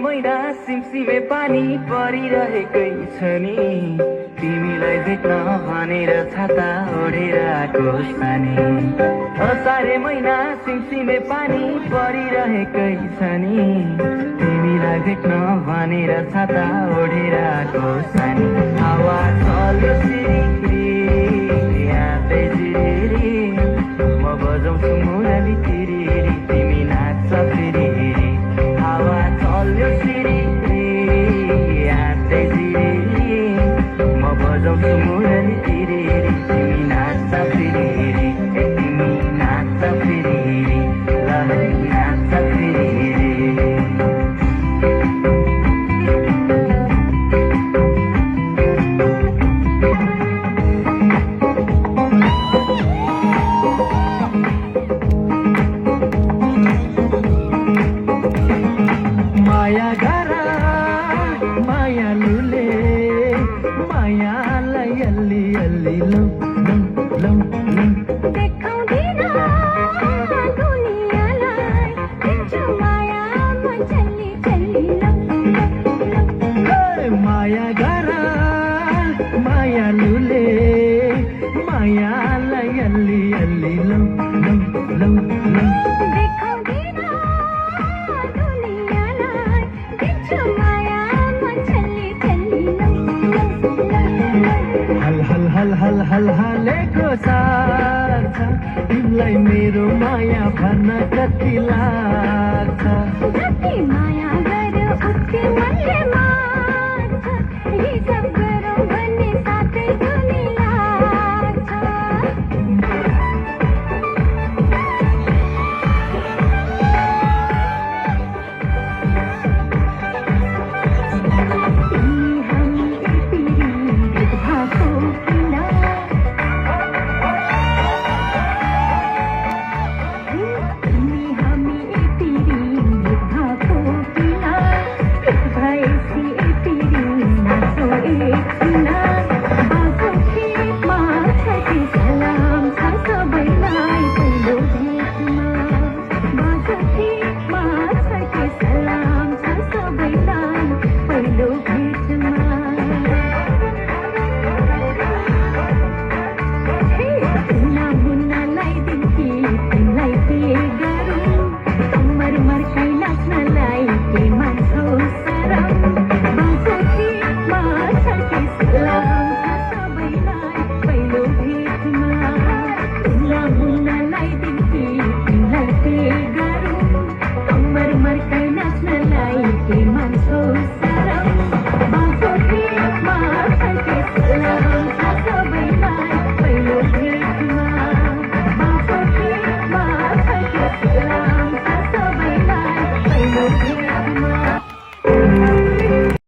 महिना सिमसिमे पानी परिरहेकै छ नि तिमीलाई भेट्न भनेर छाता ओढेर आएको सानी असारे महिना सिमसिमे पानी परिरहेकै छ नि तिमीलाई भेट्न भनेर छाता ओढेर आएको सानी हावा चल्यो सिरिरी यादै जिरी म बजाउँछु मुरली तिरिरी तिमी नाच्छ फेरि हावा चल्यो सिरिरी यादै जिरी म बजाउँछु मुरली तिरिरी तिमी नाच्छ फेरि तिमी नाच्छ फेरि लहरी नाच्छ फेरि माया गरा माया लुले मायालाई अल्ली अल्ली लौ लौ लौ लौ देखाउँदिन दुनियाँलाई दिन्छु माया म झल्ली झल्ली लौ लौ माया गरा माया लुले मायालाई अल्ली अल्ली लौ लौ लौ लौ देखाउँदिन दुनियाँलाई दिन्छु माया म झल्ली झल्ली लौ लौ हल हल हल हल हालेको साथ छ तिमीलाई मेरो माया भन्न कति लाग्छ